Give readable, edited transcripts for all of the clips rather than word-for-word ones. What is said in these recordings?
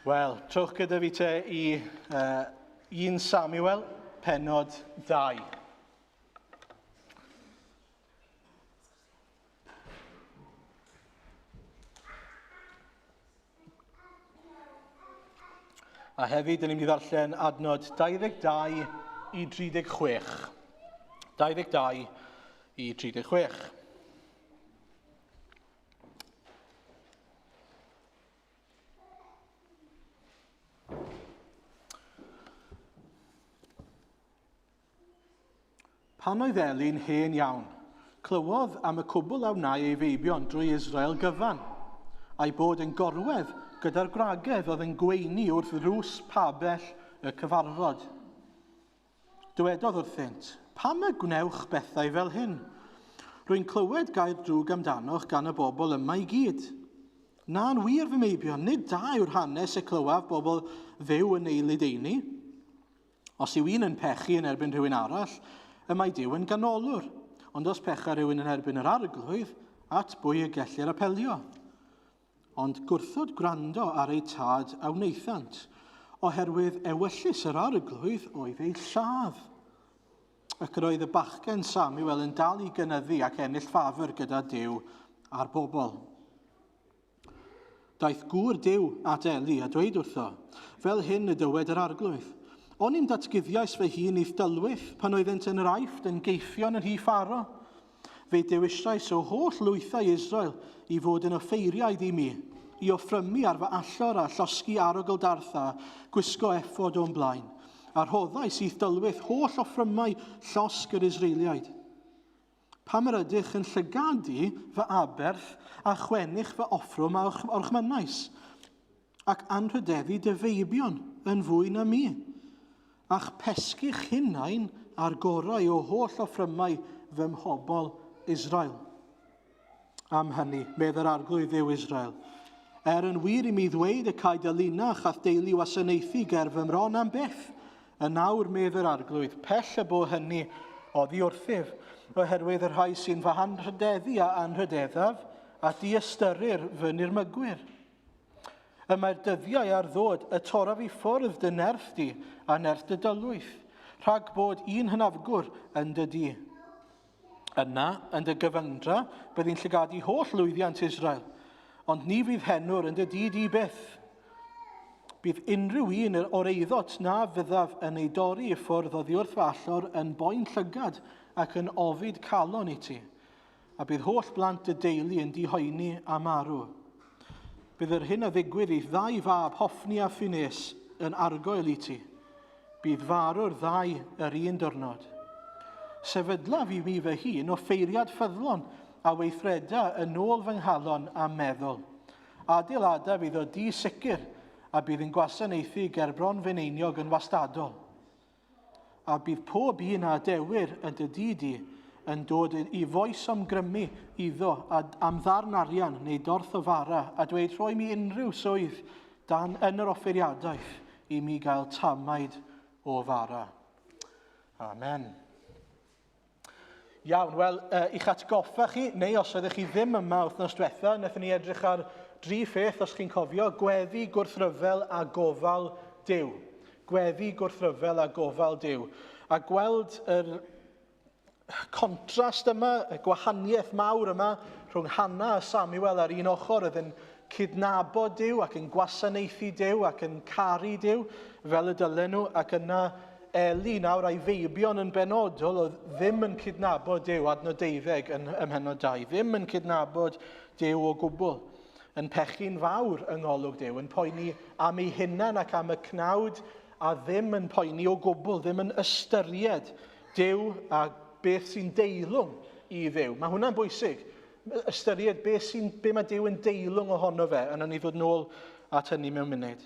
Wel, trwch gyda fi te i 1 Samuel, pennod 2. A hefyd, dyn ni'n mynd i ddarllen adnod 22 i 36. 22 i 36. Pan oedd Eli'n hen iawn, clywodd am y cwbl a wnau ei feibion drwy Israel gyfan, a'i bod yn gorwedd gyda'r gwragedd oedd yn gweini wrth rws pabell y cyfarfod. Dywedodd wrthynt, pam y gwnewch bethau fel hyn? Rwy'n clywed gair drwg amdanoch gan y bobl yma i gyd. Na'n wir fy meibion, nid da yw'r hanes y clywaf bobl ddew yn ei ledeini. Os yw un yn pechu yn erbyn rhywun arall, y mae Duw yn ganolwr, ond os pecha rhywun yn erbyn yr arglwydd, at bwy y gellir apelio. Ond gwrthod gwrando ar ei tad a wneithant, oherwydd ewyllus yr arglwydd oedd ei lladd. Ac yr oedd y bachgen Samuel yn dal i gynyddu ac ennill ffafr gyda Duw a'r bobl. Daeth gŵr Duw at Eli a dweud wrtho, fel hyn y dywed yr arglwydd. O'n i'n datguddiais fy hun i'th dylwyth pan oeddent yn yr aifft yn geithion yn hi pharo. Fe dewisais o holl lwythau Israel i fod yn offeiriaidd i mi, i offrymu ar fy allor a llosgi arogl dartha, gwisgo effod o'n blaen, a rhoddais i'th dylwyth holl offrymau llosg yr Israeliaid. Pam yr ydych yn llygadu fy aberth a chwennych fy offrwm o'r chmynais, ac anrhydeddu dy feibion yn fwy na mi. Ach pesgych hunain ar gorau o holl offrymau fy mhobol Israel. Am hynny, medda'r arglwydd Dduw Israel. Yn wir i mi ddweud y cael dylinach ath deulu wasanaethu ger fy mron am beth. Yn nawr medda'r arglwydd, pell y bo hynny oddi wrthyf, oherwydd y rhai sy'n fy hanrhydeddu a anrhydeddaf a di-ystyrir fy nirmygwyr. Mae'r dyddiau ar ddod y toraf i ffwrdd dy nerth di a nerth dy dylwyth, rhag bod un hynafgwr yn dy di. Yna, yn dy gyfyndra, byddai'n llygadu holl lwyddiant Israel, ond ni fydd henwr yn dy di byth. Bydd unrhyw un o'r eiddot na fyddaf yn ei dorri i ffwrdd oddi wrth fallor yn boen llygad ac yn ofid calon i ti, a bydd holl blant dy deulu yn dihoeni a marw. Bydd yr hyn a ddigwydd i ddau fab Hofni a Ffines yn argoel i ti. Bydd farw'r ddau yr un dyrnod. Sefydlaf i mi fy hun o ffeiriad ffyddlon a weithreda yn ôl fy nghalon a meddwl. Adeilada fydd o di sicr a bydd yn gwasanaethu ger bron feneiniog yn wastadol. A bydd pob un a dewyr yn dy di yn dod i foes omgrymu iddo am ddarn arian neu dorth o fara a dweud rhoi mi unrhyw swydd dan yn yr offeiriadaeth i mi gael tamaid o fara. Amen. Iawn, wel, i'ch atgoffa chi, neu os ydych chi ddim yma wythnos diwetha, wnaethon ni edrych ar 3 pheth, os chi'n cofio, gweddi, gwrthryfel a gofal Duw. Gweddi, gwrthryfel a gofal Duw. A gweld yr contrast yma, y gwahaniaeth mawr yma, rhwng Hannah a Samuel ar un ochr oedd yn cydnabod Duw ac yn gwasanaethu Duw ac yn caru Duw fel y dylen nhw, ac yna Eli nawr a'i feibion yn benodol oedd ddim yn cydnabod Duw, adnod 12 yn ymhenod 2, ddim yn cydnabod Duw o gwbl, yn pechu'n fawr yng ngolwg Duw, yn poeni am ei hunan ac am y cnawd, a ddim yn poeni o gwbl, ddim yn ystyried Duw a beth sy'n deilwng i Dduw. Mae hwnna'n bwysig. Ystyried be mae Duw yn deilwng ohono fe, yna ni ddod nôl at hynny mewn munud.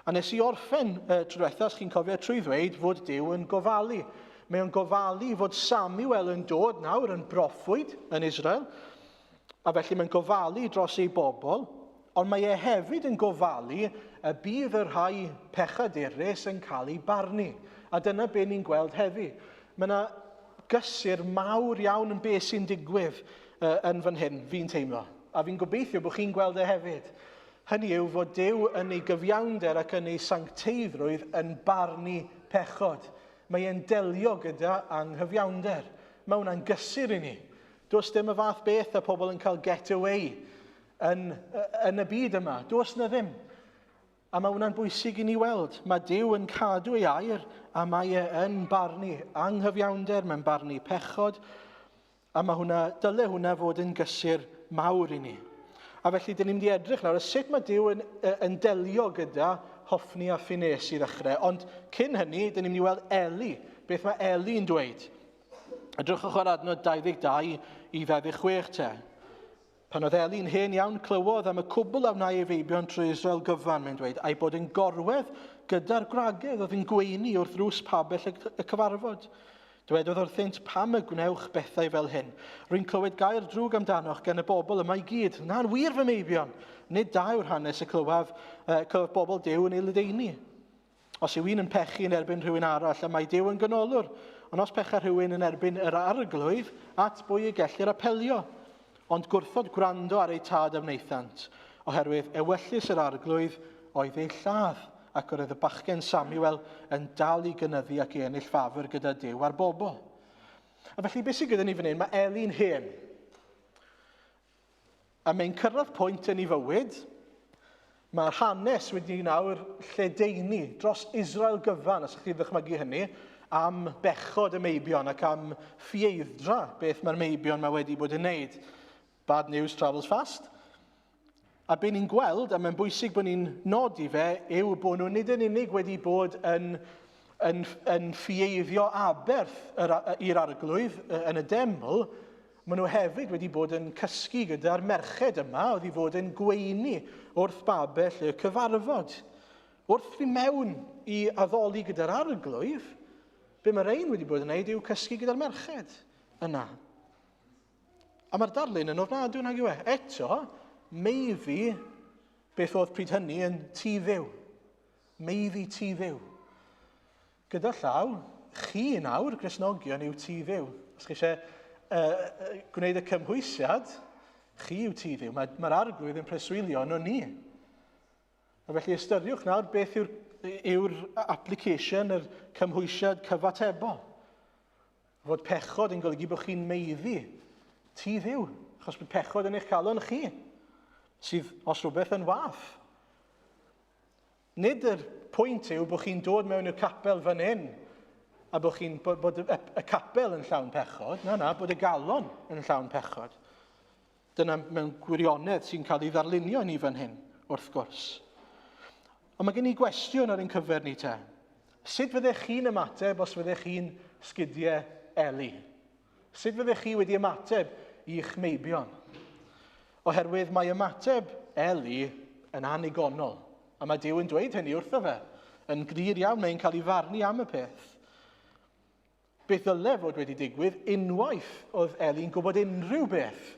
A nes i orffen trwyddetha, os chi'n cofio trwy ddweud fod Duw yn gofalu. Mae o'n gofalu fod Samuel yn dod nawr yn broffwyd yn Israel, a felly mae'n gofalu dros ei bobl, ond mae e hefyd yn gofalu y bydd y rhai pechadurus yn cael ei barnu. A dyna be ni'n gweld heddi. Mae yna gysur mawr iawn yn beth sy'n digwydd yn fan hyn, fi'n teimlo. A fi'n gobeithio bod chi'n gweld e hefyd. Hynny yw fod Duw yn ei gyfiawnder ac yn ei sancteiddrwydd yn barnu pechod. Mae e'n delio gyda anghyfiawnder. Mae hwnna'n gysur i ni. Does dim y fath beth a pobl yn cael get away yn y byd yma. Does na ddim. A mae hwnna'n bwysig i ni weld. Mae Duw yn cadw ei air a mae yn barnu anghyfiawnder, mae'n barnu pechod. A mae dyle hwnna fod yn gysur mawr i ni. A felly, dyn ni'n mynd i edrych nawr, sut mae Duw yn delio gyda Hoffni a Phinehas i ddechrau. Ond cyn hynny, dyn ni'n mynd i weld Eli. Beth mae Eli'n dweud? Edrychwch ar adnod 22 i 26 te. Pan oedd Eli'n hen iawn, clywodd am y cwbl a wna'i ei feibion trwy Israel gyfan, mae'n dweud, a'i bod yn gorwedd gyda'r gwragedd oedd yn gweini wrth ddrws pabell y cyfarfod. Dywedodd wrthynt, pam y gwnewch bethau fel hyn? Rwy'n clywed gair drwg amdanoch gan y bobl yma i gyd. Na'n wir fy meibion. Nid da yw'r hanes y clywaf bobl Duw yn ei ledeini. Os yw un yn pechu yn erbyn rhywun arall, a mae Duw yn gynolwr. Ond os pecha rhywun yn erbyn yr arglwydd, at bwy y gellir apelio. Ond gwrthod gwrando ar ei tad am wneithant, oherwydd ewyllus yr arglwydd oedd ei lladd, ac oedd y bachgen Samuel yn dal i gynyddu ac i ennill ffafr gyda Duw a'r bobl. A felly, beth sydd gyda ni fan hyn? Mae Eli'n hen. A mae'n cyrraedd pwynt yn ei fywyd. Mae'r hanes wedi nawr lledaenu dros Israel gyfan, os ydych chi'n ddychmygu hynny, am bechod y meibion ac am ffieildra beth mae'r meibion mae wedi bod yn wneud. Bad news travels fast. A be ni'n gweld, a mae'n bwysig bod ni'n nodi fe, yw bod nhw nid yn unig wedi bod yn ffieiddio aberth i'r arglwydd yn y deml, maen nhw hefyd wedi bod yn cysgu gyda'r merched yma oedd i fod yn gweini wrth babell y cyfarfod. Wrth fi mewn i addoli gyda'r arglwydd, be mae'r ein wedi bod yn gwneud yw cysgu gyda'r merched yna. A mae'r darlun yn ofnadw nag yw e. Eto, meiddi beth oedd pryd hynny yn tŷ Dduw. Meiddi tŷ Dduw. Gyda llaw, chi nawr, Gristnogion, yw tŷ Dduw. Os chi eisiau gwneud y cymhwysiad, chi yw tŷ Dduw. Mae'r arglwydd yn preswylio nhw ni. A felly ystyriwch nawr beth yw'r application, yr cymhwysiad cyfatebol. Fod pechod yn golygu bod chi'n meiddi tŷ Dduw, achos bod pechod yn eich calon chi, sydd os rhywbeth yn wath. Nid yr pwynt yw bod chi'n dod mewn i'r capel fan hyn, a bod y capel yn llawn pechod, na, bod y galon yn llawn pechod. Dyna mewn gwirionedd sy'n cael ei ddarlunio ni fan hyn, wrth gwrs. Ond mae gen i gwestiwn ar ein cyfer ni te. Sut fyddech chi'n ymateb os fyddech chi'n sgidiau Eli? Sut fyddech chi wedi ymateb i'ch meibion? Oherwydd mae ymateb Eli yn anigonol. A mae Duw yn dweud hynny wrtho fe. Yn glir iawn, mae'n cael ei farnu am y peth. Beth ddyle fod wedi digwydd, unwaith oedd Eli'n gwybod unrhyw beth.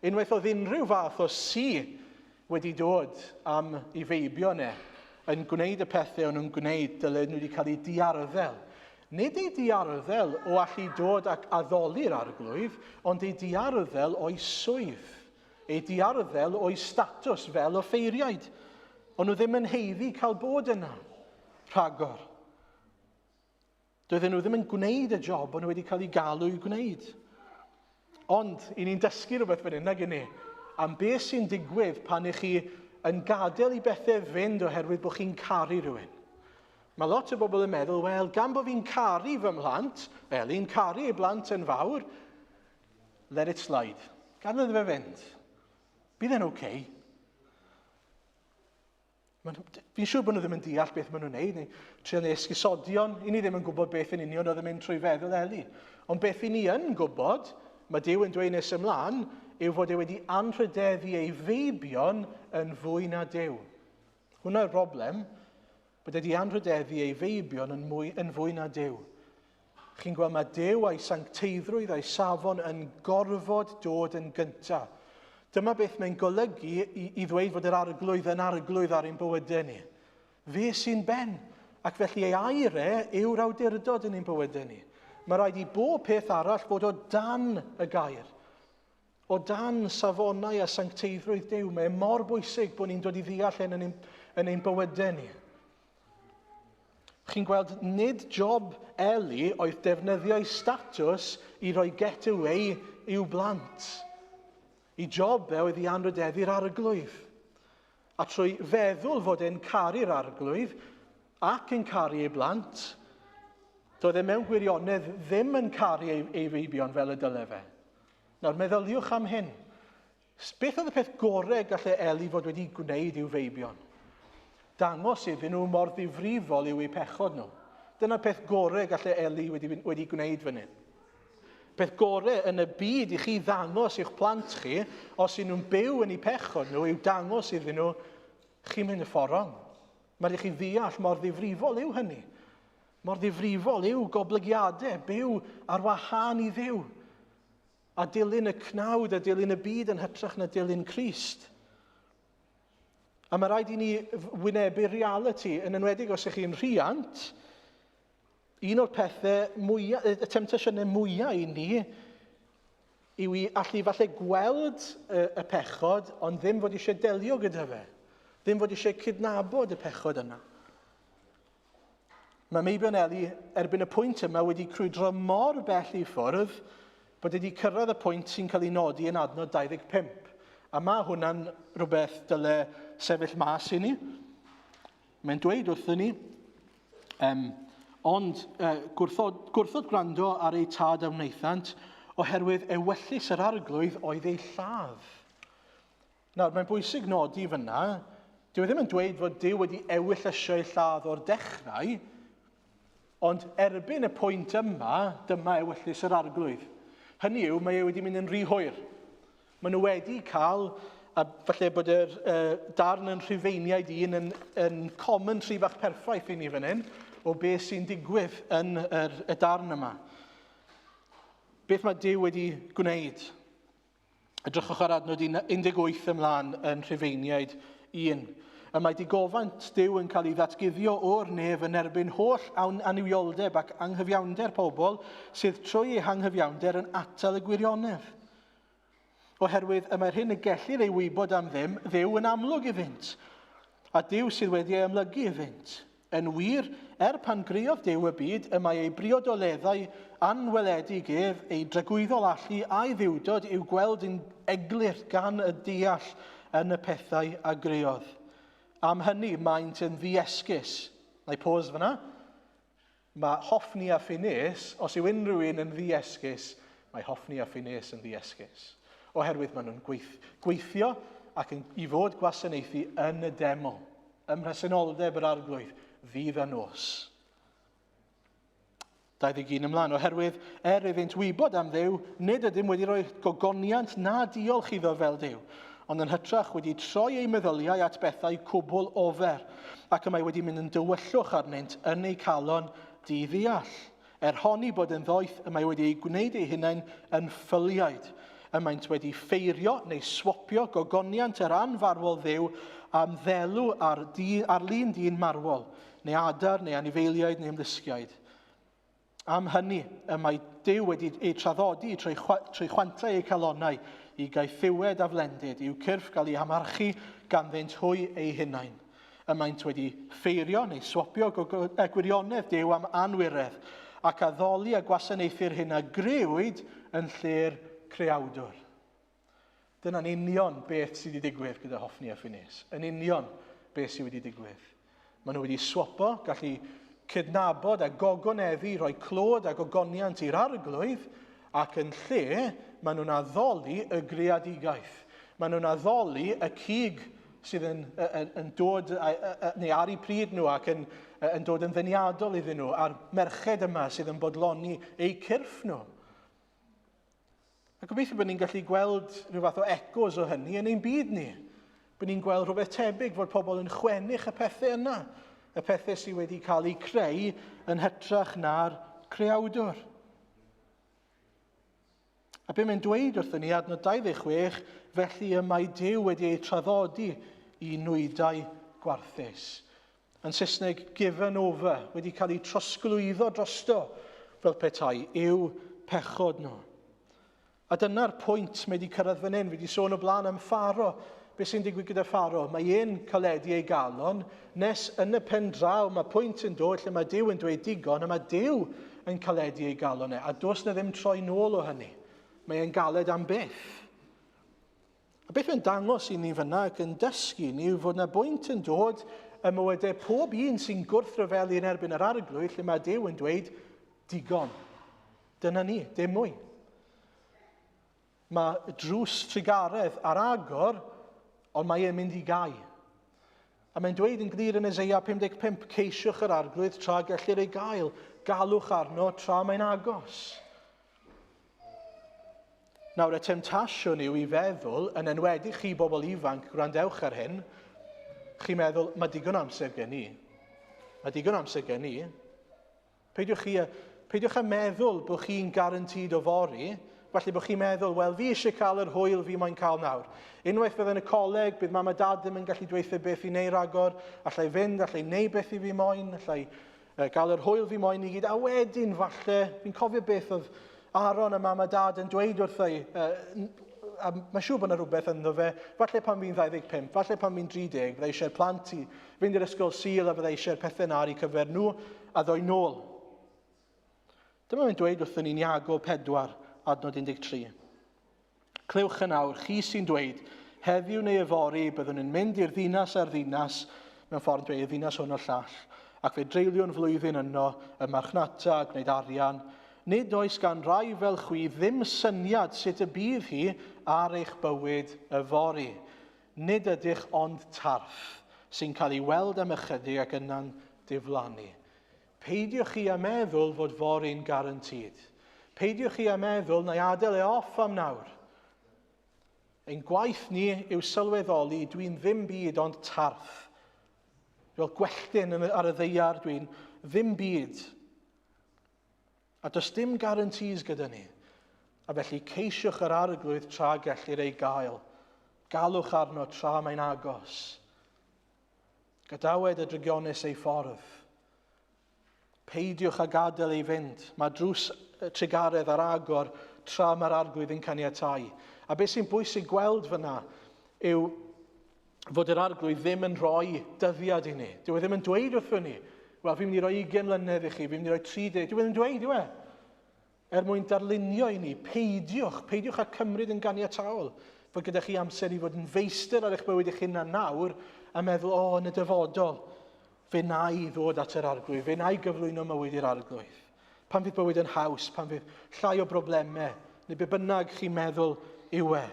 Unwaith oedd unrhyw fath o wedi dod am ei feibio ne, yn gwneud y pethau o'n nhw'n gwneud, dyle nhw wedi cael ei diarddel. Nid ei diarddel o allu dod ac addoli'r arglwydd, ond ei diarddel o'i swydd. Ei diarddel o'i statws fel offeiriaid. Ond nhw ddim yn heiddi cael bod yna, rhagor. Doedden nhw ddim yn gwneud y job ond nhw wedi cael ei galw i gwneud. Ond, i ni'n dysgu rhywbeth fan hyn, nag i ni, am beth sy'n digwydd pan ych chi yn gadael i bethau fynd oherwydd bod chi'n caru rhywun. Mae lot o bobl yn meddwl, wel, gan bod fi'n caru fy mhlant, Eli'n caru ei blant yn fawr, let it slide. Gadael iddo fe fynd. Bydd e'n oce. Fi'n siŵr bod nhw ddim yn deall beth maen nhw'n neud, neu trio neu esgusodion. I ni ddim yn gwybod beth yn union oedd yn mynd trwy feddwl Eli. Ond beth i ni yn gwybod, mae Duw yn dweud nes ymlaen, yw fod e wedi anrhydeddu ei feibion yn fwy na Duw. Hwna'r broblem, bod e wedi anrhydeddu ei feibion yn fwy na Duw. Chi'n gweld mae Duw a'i sancteiddrwydd a'i safon yn gorfod dod yn gyntaf. Dyma beth mae'n golygu i ddweud fod yr arglwydd yn arglwydd ar ein bywydau ni. Fe sy'n ben, ac felly ei airau yw'r awdurdod yn ein bywydau ni. Mae rhaid i bob peth arall fod o dan y gair. o dan safonau a sancteiddrwydd Duw. Mae mor bwysig bod ni'n dod i ddeall yn ein bywydau ni. Chi'n gweld, nid job Eli oedd defnyddio'i statws i roi getaway i'w blant. I job oedd i anrhydeddu'r arglwydd. A trwy feddwl fod e'n caru'r arglwydd ac yn caru ei blant, doedd e mewn gwirionedd ddim yn caru ei feibion fel y dylai fe. Nawr, meddyliwch am hyn. Beth oedd y peth gorau gallai Eli fod wedi gwneud i'w feibion? Dangos iddyn nhw mor ddifrifol i'w eu pechod nhw. Dyna peth gorau gallai Eli wedi gwneud fan hyn. Peth gorau yn y byd i chi ddangos i'ch plant chi, os yw nhw'n byw yn eu pechod nhw, yw dangos iddyn nhw, chi'n mynd y ffordd rong. Mae rhaid chi ddeall mor ddifrifol yw hynny. Mor ddifrifol yw goblygiadau, byw ar wahân i Dduw. A dilyn y cnawd a dilyn y byd yn hytrach na dilyn Crist. A mae rhaid i ni wynebu reality, yn enwedig os ych chi'n rhiant, un o'r pethau mwyaf, y temptasiynau mwyaf i ni, yw i allu falle gweld y pechod, ond ddim fod eisiau delio gyda fe. Ddim fod eisiau cydnabod y pechod yna. Mae Meibion Eli, erbyn y pwynt yma, wedi crwydro mor bell i ffwrdd, bod wedi cyrraedd y pwynt sy'n cael ei nodi yn adnod 25. A mae hwnna'n rhywbeth dyle sefyll mas i ni. Mae'n dweud wrthyn ni, ond gwrthod gwrando ar ei tad a wnaethant, oherwydd ewyllus yr arglwydd oedd ei lladd. Nawr, mae'n bwysig nodi fyna, dyw e ddim yn dweud fod Duw wedi ewyllysio ei lladd o'r dechrau, ond erbyn y pwynt yma, dyma ewyllus yr arglwydd. Hynny yw, mae e wedi mynd yn rhy hwyr. Maen nhw wedi cael, a falle bod yr darn yn Rhufeiniaid yn commentary bach perffaith i ni fan hyn, o beth sy'n digwydd yn y darn yma. Beth mae Duw wedi gwneud? Edrychwch ar adnod 18 ymlaen yn Rhufeiniaid 1. Y mae digofant Duw yn cael ei ddatguddio o'r nef yn erbyn holl anifioldeb ac anghyfiawnder pobl sydd trwy eu hanghyfiawnder yn atal y gwirionedd. Oherwydd y mae'r hyn y gellir ei wybod am ddim, Dduw yn amlwg iddynt, a Duw sydd wedi ei ymlygu iddynt. Yn wir, pan griodd Duw y byd, y mae ei briodoleddau anweledig ef, ei dragwyddol allu a'i ddiwdod i'w gweld yn eglur gan y deall yn y pethau a griodd. Am hynny, maent yn ddiesgus. Na i pos fyna. Mae hoffni a ffines, os yw unrhyw un yn ddiesgus, mae hoffni a ffines yn ddiesgus. Oherwydd maen nhw'n gweithio ac i fod gwasanaethu yn y deml, ym mhresenoldeb yr arglwydd, ddydd a nos. 21 ymlaen, oherwydd iddynt wybod am Dduw, nid ydym wedi rhoi gogoniant na diolch iddo fel Duw, ond yn hytrach wedi troi ei meddyliau at bethau cwbl ofer, ac y mae wedi mynd yn dywyllwch arnynt yn ei calon di-ddeall. Honni bod yn ddoeth, y mae wedi ei gwneud ei hunain yn ffyliaid, y maent wedi ffeirio neu swopio gogoniant yr anfarwol Dduw am ddelw ar lun dyn marwol, neu adar, neu anifeiliaid, neu ymddysgiaid. Am hynny, y mae Duw wedi ei traddodi trwy chwantau ei calonnau i gael thywed a flendid, i'w cyrff gael ei amarchu ganddynt hwy ei hunain. Y maent wedi ffeirio neu swopio gwirionedd Duw am anwiredd ac addoli a gwasanaethu'r hyn a grewyd yn lle'r creawdwr. Dyna'n union beth sydd wedi digwydd gyda hoffni a ffines. Yn union beth sydd wedi digwydd. Maen nhw wedi swopo, gallu cydnabod a gogoneddu, rhoi clod a gogoniant i'r arglwydd, ac yn lle, maen nhw'n addoli y greadigaeth. Maen nhw'n addoli y cig sydd yn dod, neu ar eu pryd nhw, ac yn dod yn ddyniadol iddyn nhw, a'r merched yma sydd yn bodloni eu cyrff nhw. A gobeithio bod ni'n gallu gweld rhyw fath o ecos o hynny yn ein byd ni. Bod ni'n gweld rhywbeth tebyg fod pobl yn chwennuch y pethau yna. Y pethau sydd wedi cael eu creu yn hytrach na'r creawdwr. A be mae'n dweud wrthyn ni adnod 26, felly y mae Duw wedi ei traddodi i nwydau gwarthus. Yn Saesneg, given over, wedi cael ei trosglwyddo drosto fel petai, yw pechod nhw. A dyna'r pwynt mae wedi cyrraedd fan hyn. Fi wedi sôn o blaen am Pharo. Be sy'n digwydd gyda Pharo? Mae e'n caledu ei galon, nes yn y pen draw mae pwynt yn dod lle mae Duw yn dweud digon, a mae Duw yn caledu ei galon a dos na ddim troi nôl o hynny. Mae e'n galed am byth. A beth yn dangos i ni fyna ac yn dysgu ni yw fod na bwynt yn dod y mywydau pob un sy'n gwrthryfelu yn erbyn yr arglwydd lle mae Duw yn dweud digon. Dyna ni, dim mwy. Mae drws trigaredd ar agor, ond mae e'n mynd i gau. A mae'n dweud yn glir yn Eseia 55, ceisiwch yr arglwydd tra gellir ei gael, galwch arno tra mae'n agos. Nawr, y temptasiwn yw i feddwl, yn enwedig chi bobl ifanc, gwrandewch ar hyn, chi'n meddwl, mae digon amser gen i. Mae digon amser gen i. Peidiwch â meddwl bod chi'n garantid o fori, felly bod chi'n meddwl, wel, fi eisiau cael yr hwyl fi moyn cael nawr. Unwaith bydd yn y coleg, bydd mam a dad ddim yn gallu dweithio beth i neu ragor, allai fynd, allai neu beth i fi moyn, allai gael yr hwyl fi moyn i gyd, a wedyn falle, fi'n cofio beth oedd Aaron a mam a dad yn dweud wrtho i, a mae'n siŵr bod yna rhywbeth ynddo fe, falle pan fi'n 25, falle pan fi'n 30, bydde eisiau'r plant i fynd i'r ysgol Sul a bydde eisiau'r pethau na ar eu cyfer nhw a ddoi nôl. Dyma mae'n dweud wrthyn ni'n Iago 4, adnod 13. Clywch yn awr, chi sy'n dweud, heddiw neu yfori byddwn yn mynd i'r ddinas ar ddinas, mewn ffordd dweud, y ddinas hwn o'r llall, ac fe dreulio'n flwyddyn yno, y marchnata a gwneud arian, nid oes gan rai fel chwi ddim syniad sut y bydd hi ar eich bywyd yfori. Nid ydych ond tarf sy'n cael ei weld am ychydig ac yna'n diflannu. Peidiwch chi a meddwl fod fori'n garantid. Peidiwch chi a meddwl na i adael e off am nawr. Ein gwaith ni yw sylweddoli dwi'n ddim byd ond tarf. Fel gwelltyn ar y ddeiar dwi'n ddim byd. A does dim guarantees gyda ni. A felly ceisiwch yr arglwydd tra gellir ei gael. Galwch arno tra mae'n agos. Gadawed y drygionus ei ffordd. Peidiwch a gadael ei fynd. Mae drws trigaredd ar agor tra mae'r arglwydd yn caniatáu. A beth sy'n bwysig gweld fyna yw fod yr arglwydd ddim yn rhoi dyddiad i ni. Dyw e ddim yn dweud wrthyn ni, wel, fi'n mynd i roi 20 mlynedd i chi, fi'n mynd i roi 30. Dyw e ddim yn dweud, yw e? Mwyn darlunio i ni, peidiwch â cymryd yn ganiataol. Fod gyda chi amser i fod yn feistr ar eich bywyd eich hunan nawr, a meddwl, yn y dyfodol, fe na i ddod at yr arglwydd, fe na i gyflwyno mywyd i'r arglwydd. Pan fydd bywyd yn haws, pan fydd llai o broblemau, neu be bynnag chi'n meddwl yw e.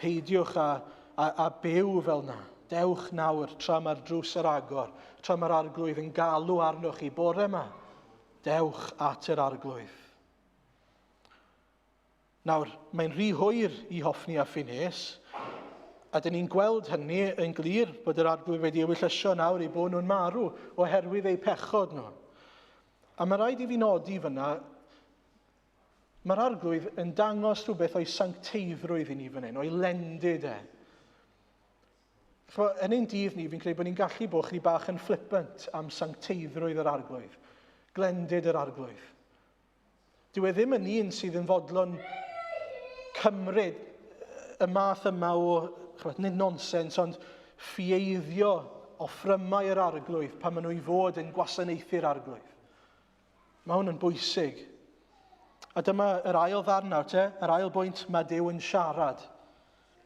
Peidiwch a byw fel na. Dewch nawr tra mae'r drws ar agor, tra mae'r arglwydd yn galw arnoch chi bore yma. Dewch at yr arglwydd. Nawr, mae'n rhy hwyr i hoffni a ffinis, a dyn ni'n gweld hynny yn glir bod yr arglwydd wedi ewyllysio nawr i bod nhw'n marw oherwydd eu pechod nhw. A mae rhaid i fi nodi fyna, mae'r arglwydd yn dangos rhywbeth o'i sancteiddrwydd i ni fan hyn, o'i lendid e. Yn ein dydd ni, fi'n credu bod ni'n gallu bod chydig bach yn flippant am sancteiddrwydd yr arglwydd. Glendid yr arglwydd. Dyw e ddim yn un sydd yn fodlon cymryd y math yma o, nid nonsens, ond ffieiddio offrymau yr arglwydd pan maen nhw i fod yn gwasanaethu'r arglwydd. Mae hwn yn bwysig. A dyma yr ail ddarn nawr, yr ail bwynt, mae Duw yn siarad.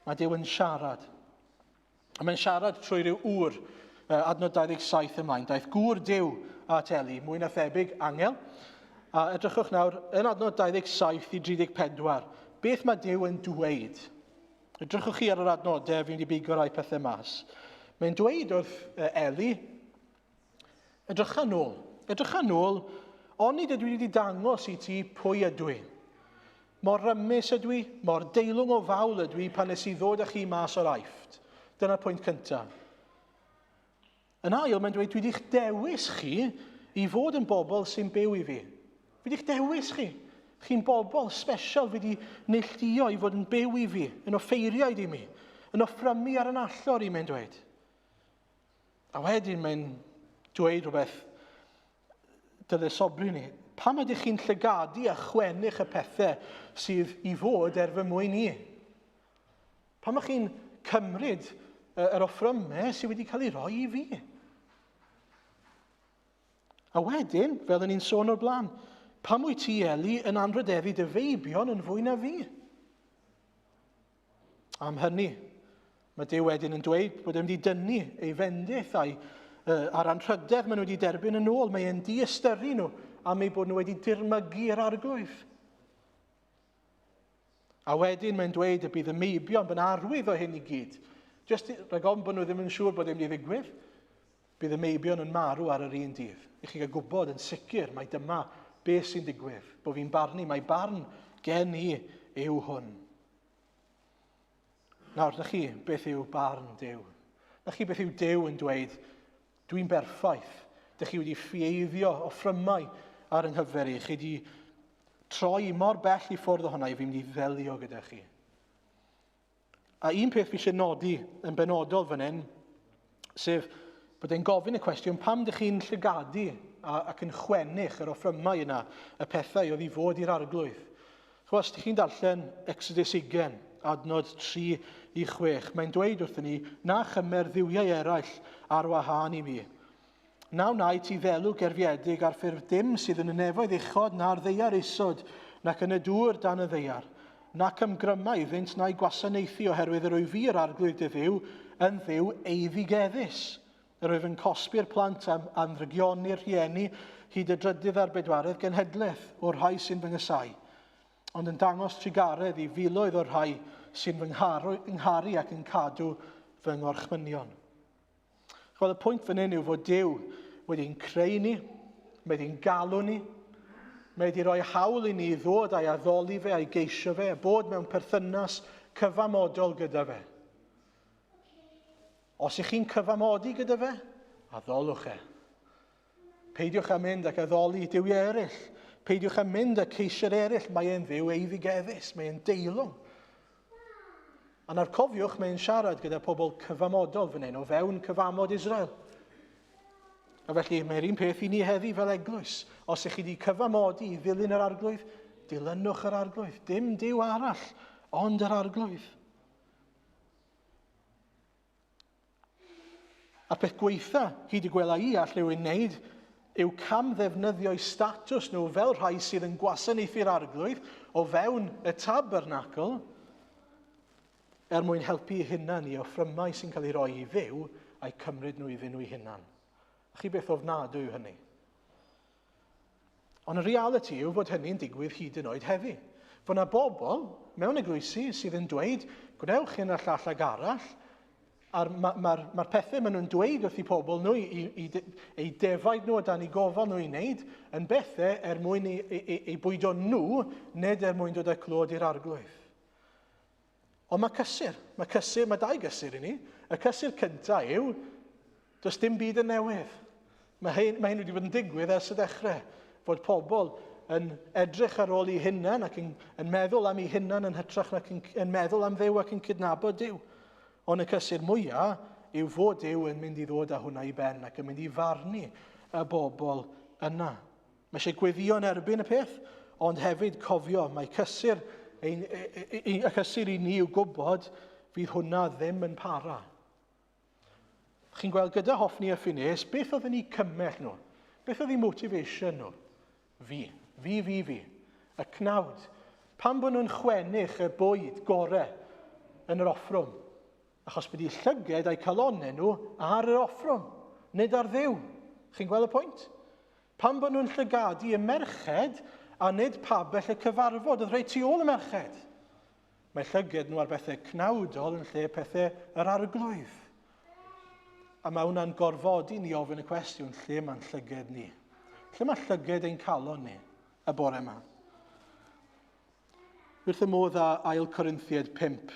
Mae Duw yn siarad. A mae'n siarad trwy ryw wr, adnod 27 ymlaen. Daeth gŵr Duw at Eli, mwy na thebyg angel. A edrychwch nawr, yn adnod 27 i 34, beth mae Duw yn dweud? Edrychwch chi ar yr adnodau, fi'n dibigo rai pethau mas. Mae'n dweud wrth Eli, edrycha nôl. Edrycha nôl, onid ydw i wedi dangos i ti pwy ydw i. Mor rymus ydw i, mor deilwng o fawl ydw i pan nes i ddod â chi mas o'r aifft. Dyna'r pwynt cyntaf. Yn ail, mae'n dweud, dwi wedi'ch dewis chi i fod yn bobl sy'n byw i fi. Fi wedi'ch dewis chi. Chi'n bobl special fi wedi neilltuo i fod yn byw i fi, yn offeiriaid i mi, yn offrymu ar yn allor i mae'n dweud. A wedyn mae'n dweud rhywbeth dyle sobri ni. Pam ydych chi'n llygadu a chwennych y pethau sydd i fod fy mwyn i? Pam ydych chi'n cymryd yr offrymau sydd wedi cael ei roi i fi? A wedyn, fel ni'n sôn o'r blaen, pam wyt ti, Eli, yn anrhydeddu dy feibion yn fwy na fi? Am hynny, mae Duw wedyn yn dweud bod e'n wedi dynnu ei fendith a'r anrhydedd maen nhw wedi derbyn yn ôl. Mae e'n di-ystyru nhw am ei bod nhw wedi dirmygu'r arglwydd. A wedyn mae'n dweud y bydd y meibion yn arwydd o hyn i gyd. Jyst rhag ofn bod nhw ddim yn siŵr bod e'n mynd i ddigwydd, bydd y meibion yn marw ar yr un dydd. I chi gael gwybod yn sicr mai dyma beth sy'n digwydd. Bod fi'n barnu, mae barn gen i yw hwn. Nawr, na chi beth yw barn Duw? Na chi beth yw Duw yn dweud, dwi'n berffaith. Dych chi wedi ffieiddio offrymau ar yng nghyfer i. Chi wedi troi mor bell i ffwrdd o hwnna i fi'n mynd i ddelio gyda chi. A un peth fi eisiau nodi yn benodol fan hyn, sef bod e'n gofyn y cwestiwn pam dych chi'n llygadu ac yn chwennych yr offrymau yna, y pethau oedd i fod i'r arglwydd. Chos, ydych chi'n darllen Exodus 20, adnod 3 i 6, mae'n dweud wrthyn ni, na chymer ddiwiau eraill ar wahân i mi. Naw na i ti ddelw gerfiedig ar ffurf dim sydd yn y nefoedd uchod na'r ddeiar isod, nac yn y dŵr dan y ddeiar, nac ymgrymau iddynt na'i gwasanaethu oherwydd yr wyf i'r arglwydd dy ddiw yn ddiw eiddigeddus. Yr oedd yn cosbi'r plant am ddrygioni'r rhieni hyd y drydydd a'r bedwaredd genhedlaeth o'r rhai sy'n fy ngysau, ond yn dangos trigaredd i filoedd o'r rhai sy'n fy ngharu ac yn cadw fy ngorchmynion. Wel, y pwynt fan hyn yw fod Duw wedi'n creu ni, mae wedi'n galw ni, mae wedi rhoi hawl i ni ddod a'i addoli fe, a'i geisio fe, a bod mewn perthynas cyfamodol gyda fe. Os ych chi'n cyfamodi gyda fe, addolwch e. Peidiwch â mynd ac addoli duwiau eraill. Peidiwch â mynd â ceisiau eraill. Mae e'n ddiw eiddigeddus, mae e'n deilwng. A nawr cofiwch, mae e'n siarad gyda pobl cyfamodol fan hyn, o fewn cyfamod Israel. A felly, mae'r un peth i ni heddi fel eglwys. Os ych chi wedi cyfamodi i ddilyn yr arglwydd, dilynwch yr arglwydd. Dim Duw arall, ond yr arglwydd. A'r peth gweitha hyd y gwela i all yw wneud yw cam ddefnyddio'u statws nhw fel rhai sydd yn gwasanaethu'r arglwydd o fewn y tabernacl mwyn helpu eu hunan i offrymau sy'n cael ei roi i fyw a'i cymryd nhw iddyn nhw eu hunan. Chi beth ofnadwy yw hynny? Ond y reality yw fod hynny'n digwydd hyd yn oed heddi. Fod yna bobl mewn eglwysi sydd yn dweud, gwnewch hyn a llall ag arall, a'r mae'r pethau maen nhw'n dweud wrth i pobl nhw i defaid nhw o dan i gofal nhw i wneud yn bethau mwyn i bwydo nhw, nid mwyn dod â clod i'r arglwydd. Ond mae dau gysur i ni. Y cysur cyntaf yw, does dim byd yn newydd. Mae hyn wedi bod yn digwydd ers y dechrau, fod pobl yn edrych ar ôl eu hunan ac yn meddwl am eu hunan yn hytrach ac yn meddwl am Dduw ac yn cydnabod Duw. Ond y cysur mwyaf yw fod Duw yn mynd i ddod â hwnna i ben ac yn mynd i farnu y bobl yna. Mae eisiau gweddio yn erbyn y peth, ond hefyd cofio, mae y cysur i ni yw gwybod fydd hwnna ddim yn para. Chi'n gweld gyda Hoffni a Phineas, beth oedd yn ei cymell nhw? Beth oedd ei motivation nhw? Fi. Y cnawd. Pam bod nhw'n chwennych y bwyd gorau yn yr offrwm? Achos bod eu llyged a'i calonau nhw ar yr offrwm, nid ar Dduw. Chi'n gweld y pwynt? Pam bod nhw'n llygadu y merched a nid pabell y cyfarfod, oedd rhaid tu ôl y merched. Mae llyged nhw ar bethau cnawdol yn lle pethau yr arglwydd. A mae hwnna'n gorfodi ni ofyn y cwestiwn, lle mae'n llyged ni? Lle mae llyged ein calon ni y bore yma? Wrth y modd â ail Corinthiaid 5,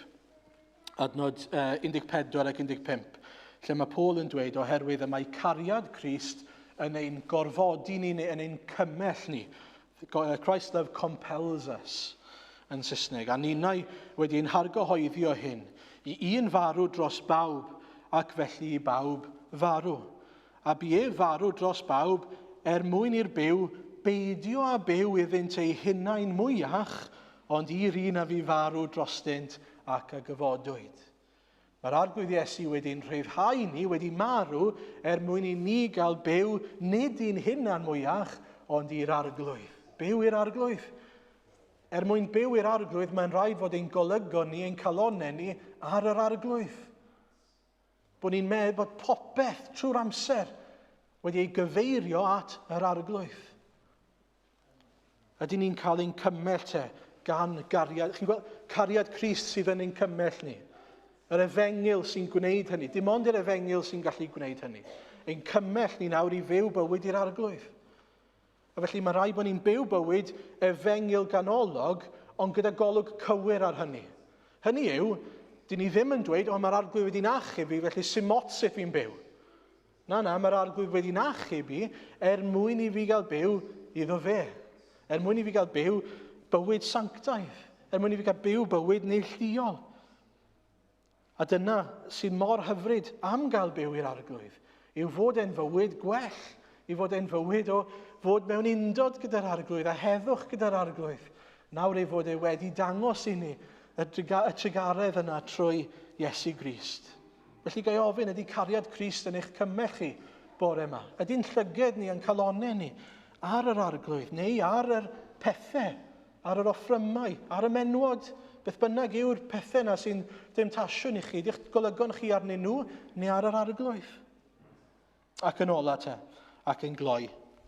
adnod 14 ac 15, lle mae Paul yn dweud oherwydd y mae cariad Crist yn ein gorfodi ni, yn ein cymell ni. Christ's love compels us yn Saesneg. A ninnau wedi ein hargyhoeddi o hyn, i un farw dros bawb ac felly i bawb farw. A bu farw dros bawb mwyn i'r byw beidio a byw iddynt ei hunain mwyach, ond i'r un a fi farw drostynt ac a gyfodwyd. Mae'r arglwydd Iesu wedi'n rhyddhau ni, wedi marw, mwyn i ni gael byw nid i'n hunan mwyach, ond i'r arglwydd. Byw i'r arglwydd. Mwyn byw i'r arglwydd, mae'n rhaid fod ein golygon ni, ein calonau ni ar yr arglwydd. Bod ni'n meddwl bod popeth trwy'r amser wedi ei gyfeirio at yr arglwydd. Ydyn ni'n cael ein cymell gan gariad. Chi'n gweld cariad Crist sydd yn ein cymell ni. Yr efengil sy'n gwneud hynny. Dim ond yr efengil sy'n gallu gwneud hynny. Ein cymell ni nawr i fyw bywyd i'r arglwydd. A felly mae rhaid bod ni'n byw bywyd efengil ganolog, ond gyda golwg cywir ar hynny. Hynny yw, dyn ni ddim yn dweud, mae'r arglwydd wedi'n achub i, felly sim ots sut fi'n byw. Na, mae'r arglwydd wedi'n achub i, mwyn i fi gael byw iddo fe. Mwyn i fi gael byw bywyd sanctaidd. Mwyn i fi gael byw bywyd neilltuol. A dyna sy'n mor hyfryd am gael byw i'r arglwydd, yw fod e'n fywyd gwell, i fod e'n fywyd o fod mewn undod gyda'r arglwydd a heddwch gyda'r arglwydd. Nawr ei fod e wedi dangos i ni y trigaredd yna trwy Iesu Grist. Felly gai ofyn, ydy cariad Crist yn eich cymell chi bore yma? Ydy'n llyged ni, yn calonau ni ar yr arglwydd, neu ar yr pethau, ar yr offrymau, ar y menwod? Beth bynnag yw'r pethau yna sy'n demtasiwn i chi, di'ch golygon chi arnyn nhw, neu ar yr arglwydd. Ac yn ola te, ac yn gloi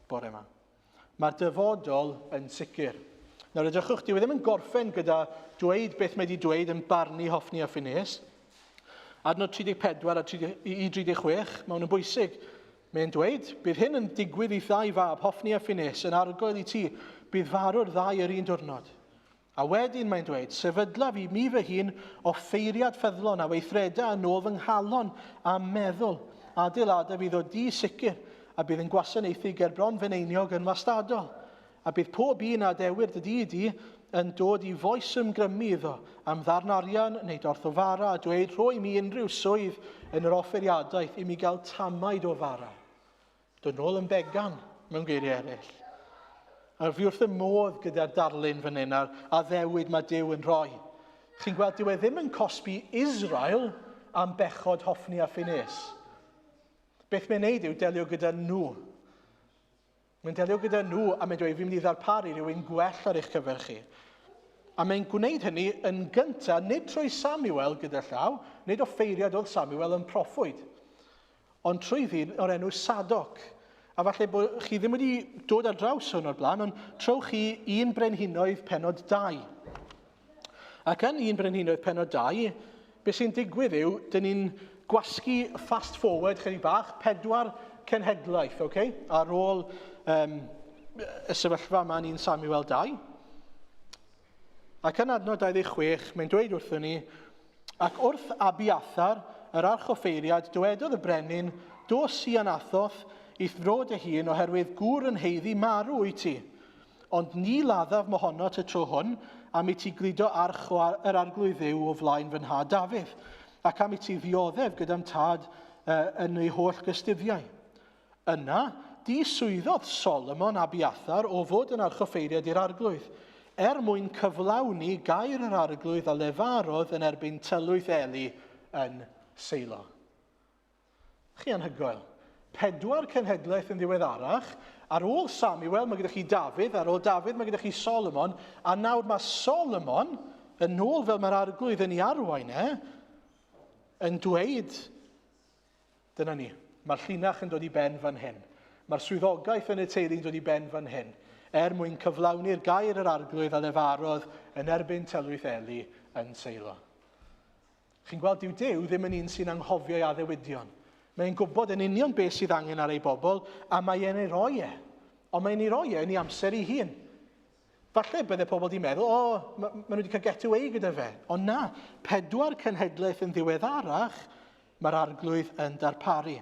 bore yma. Mae'r dyfodol yn sicr. Nawr edrychwch chi, ddim yn gorffen gyda dweud beth mae wedi dweud yn barnu Hoffni a Phineas. Adnod 34 a 36, mae hwn yn bwysig. Mae'n dweud, bydd hyn yn digwydd i ddau fab, Hoffni a Phineas, yn argoel i ti, bydd farw'r ddau yr un diwrnod. A wedyn mae'n dweud, sefydla fi mi fy hun o ffeiriad ffyddlon a weithredau yn ôl fy nghalon a meddwl. Adeiladau fydd o di sicr a bydd yn gwasanaethu ger bron feneiniog yn wastadol. A bydd pob un a dewir dy di yn dod i foes ymgrymu iddo am ddarnarian neu dorthofara a dweud rhoi mi unrhyw swydd yn yr offeriadaeth i mi gael tamaid o fara. Dod nôl yn began mewn geiriau eraill. A fi wrth y modd gyda'r darlun fan hyn a ddewyd mae Duw yn rhoi. Chi'n gweld, dyw e ddim yn cosbi Israel am bechod Hoffni a Phineas. Beth mae'n neud yw delio gyda nhw. Mae'n delio gyda nhw a mae'n dweud, fi'n mynd i ddarparu rhywun gwell ar eich cyfer chi. A mae'n gwneud hynny yn gyntaf, nid trwy Samuel gyda llaw, nid o ffeiriad oedd Samuel yn proffwyd, ond trwy ddyn o'r enw Sadok. A falle bod chi ddim wedi dod ar draws hwn o'r blaen, ond trowch chi un brenhinoedd penod 2. Ac yn un brenhinoedd penod 2, beth sy'n digwydd yw, dyn ni'n gwasgu fast forward chydig bach, 4 cenhedlaeth, okay? Ar ôl y sefyllfa yma yn 1 Samuel 2. Ac yn adnod 26, mae'n dweud wrthyn ni, ac wrth Abiathar, yr archoffeiriad, dywedodd y brenin, dos i anathoth, i throd y hun oherwydd gŵr yn heiddi marw i ti. Ond ni laddaf mohonot y tro hwn am i ti glido arch yr arglwydd Dduw o flaen fy nhad Dafydd, ac am i ti ddioddef gyda'm tad yn ei holl gystuddiau. Yna, diswyddodd Solomon Abiathar o fod yn archoffeiriad i'r arglwydd, mwyn cyflawni gair yr arglwydd a lefarodd yn erbyn tylwyth Eli yn Seilo. Chi anhygoel. 4 cenhedlaeth yn ddiweddarach. Ar ôl Samuel, mae gyda chi Dafydd. Ar ôl Dafydd, mae gyda chi Solomon. A nawr mae Solomon, yn ôl fel mae'r arglwydd yn ei arwain yn dweud, dyna ni, mae'r llinach yn dod i ben fan hyn. Mae'r swyddogaeth yn y teulu'n dod i ben fan hyn. Mwyn cyflawni'r gair yr arglwydd a lefarodd yn erbyn tylwyth Eli yn Seilo. Chi'n gweld, Duw ddim yn un sy'n anghofio ei addewidion. Mae'n gwybod yn union beth sydd angen ar ei bobl, a mae'n ei roi e. Ond mae'n ei roi e yn ei amser ei hun. Falle bydde pobl wedi meddwl, maen nhw wedi cael get away gyda fe. Ond na, 4 cenhedlaeth yn ddiweddarach, mae'r arglwydd yn darparu.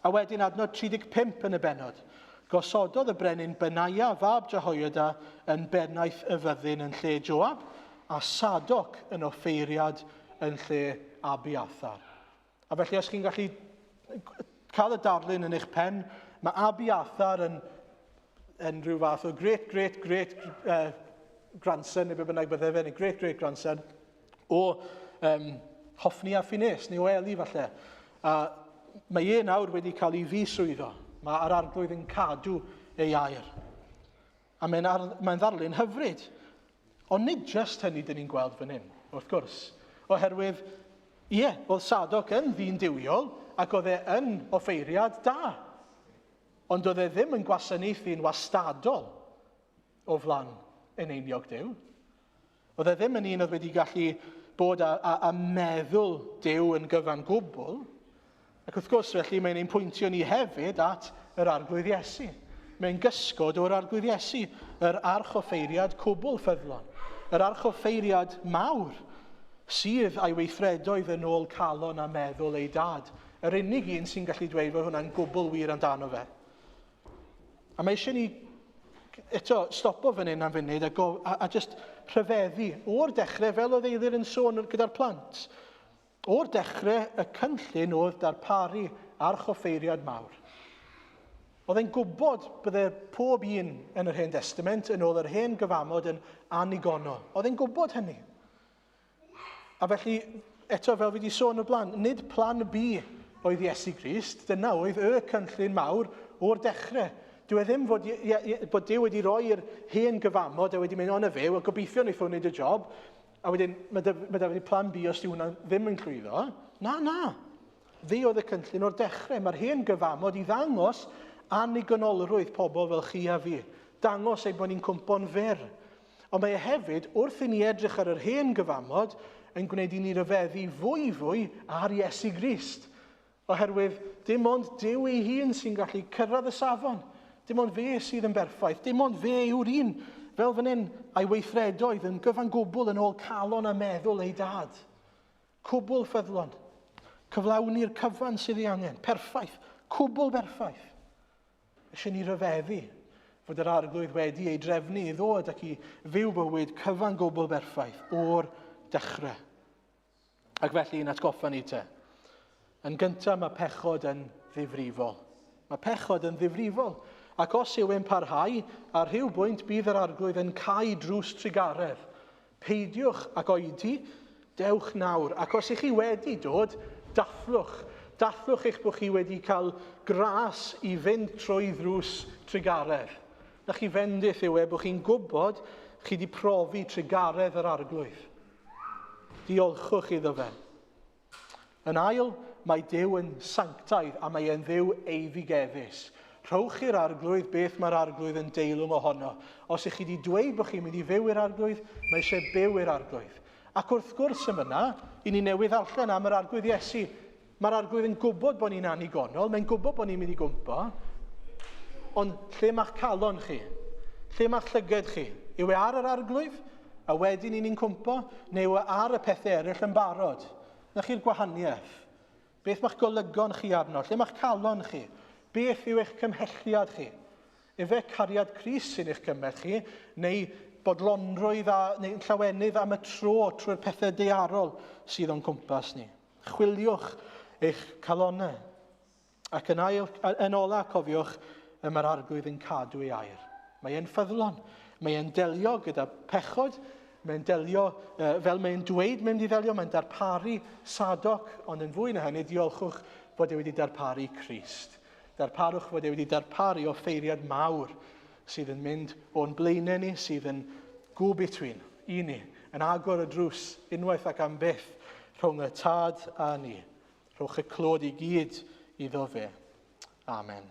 A wedyn adnod 35 yn y benod. Gosododd y brenin Benaia fab Jehoiada yn bernaeth y fyddin yn lle Joab, a Sadok yn offeiriad yn lle Abiathar. A felly, os chi'n gallu cael y darlun yn eich pen, mae Abiathar yn yn rhyw fath o great grandson, neu be bynnag bydde fe, neu great grandson, o Hoffni a Phineas, neu o Eli falle. A mae nawr wedi cael ei fiswyddo. Mae'r arglwydd yn cadw ei air. A mae'n ddarlun hyfryd. Ond nid just hynny dyn ni'n gweld fan hyn, wrth gwrs. Oherwydd, oedd Sadok yn ddyn diwiol, ac oedd e yn offeiriad da. Ond oedd e ddim yn gwasanaethu'n wastadol o flan yn einiog Duw. Oedd e ddim yn un oedd wedi gallu bod a meddwl Duw yn gyfan gwbl. Ac wrth gwrs, felly, mae'n ein pwyntio ni hefyd at yr arglwydd Iesu. Mae'n gysgod o'r arglwydd Iesu, yr archoffeiriad cwbl ffyddlon. Yr archoffeiriad mawr sydd a'i weithredoedd yn ôl calon a meddwl ei dad. Yr unig un sy'n gallu dweud fod hwnna'n gwbl wir amdano fe. A mae eisiau ni eto stopo fan hyn am funud a just rhyfeddu o'r dechrau, fel oedd Eilir yn sôn gyda'r plant, o'r dechrau y cynllun oedd darparu archoffeiriad mawr. Oedd e'n gwybod bydde pob un yn yr Hen Testament yn ôl yr hen gyfamod yn anigonol. Oedd e'n gwybod hynny. A felly, eto fel fi wedi sôn o blaen, nid plan B oedd Iesu Grist, dyna oedd y cynllun mawr o'r dechrau. Dyw e ddim bod Duw wedi rhoi'r hen gyfamod a wedi mynd on y fe, wel gobeithio wneud hwn wneud y job, a wedyn mae da wedi plan B os dyw hwnna ddim yn llwyddo. Na. Fe oedd y cynllun o'r dechrau. Mae'r hen gyfamod i ddangos anigonolrwydd pobl fel chi a fi. Dangos ei bod ni'n cwmpo'n fyr. Ond mae e hefyd, wrth i ni edrych ar yr hen gyfamod, yn gwneud i ni ryfeddu fwy ar Iesu Grist. Oherwydd, dim ond Duw ei hun sy'n gallu cyrraedd y safon. Dim ond fe sydd yn berffaith. Dim ond fe yw'r un. Fel fan hyn, a'i weithredoedd yn gyfan gwbl yn ôl calon a meddwl ei dad. Cwbl ffyddlon. Cyflawni'r cyfan sydd ei angen. Perffaith. Cwbl berffaith. Eisiau ni ryfeddu fod yr arglwydd wedi ei drefnu i ddod ac i fyw bywyd cyfan gwbl berffaith o'r dechrau. Ac felly, yn atgoffa ni te. Yn gyntaf, mae pechod yn ddifrifol. Mae pechod yn ddifrifol. Ac os yw e'n parhau, ar rhyw bwynt bydd yr arglwydd yn cau drws trigaredd. Peidiwch ac oedi, dewch nawr. Ac os ych chi wedi dod, dathluwch. Dathluwch eich bod chi wedi cael gras i fynd trwy ddrws trigaredd. Na chi fendith yw bod chi'n gwybod chi wedi profi trigaredd yr arglwydd. Diolchwch iddo fe. Yn ail, mae Duw yn sanctaidd a mae e'n dduw eiddigeddus. Rhowch i'r arglwydd beth mae'r arglwydd yn deilwng ohono. Os ych chi wedi dweud bod chi'n mynd i fyw i'r arglwydd, mae eisiau byw i'r arglwydd. Ac wrth gwrs yma, i ni newydd allan am yr arglwydd Iesu. Mae'r arglwydd yn gwybod bod ni'n anigonol, mae'n gwybod bod ni'n mynd i gwmpo, ond lle mae'ch calon chi? Lle mae'ch llyged chi? Yw e ar yr arglwydd, a wedyn ni'n cwmpo, neu yw e ar y pethau eraill yn barod? Na chi'r gwahaniaeth? Beth mae'ch golygon chi arno? Lle mae'ch calon chi? Beth yw eich cymhelliad chi? Efe cariad Crist sy'n eich cymell chi, neu bodlonrwydd neu llawenydd am y tro trwy'r pethau daearol sydd o'n cwmpas ni? Chwiliwch eich calonau. Ac yn ola, cofiwch, mae'r arglwydd yn cadw ei air. Mae e'n ffyddlon. Mae e'n delio gyda pechod. Mae'n delio, fel mae'n dweud mae'n mynd i ddelio, mae'n darparu Sadok, ond yn fwy na hynny, diolchwch bod e wedi darparu Crist. Darparwch fod e wedi darparu offeiriad mawr sydd yn mynd o'n blaenau ni, sydd yn go-between i ni, yn agor y drws unwaith ac am byth rhwng y tad a ni. Rhowch y clod i gyd iddo fe. Amen.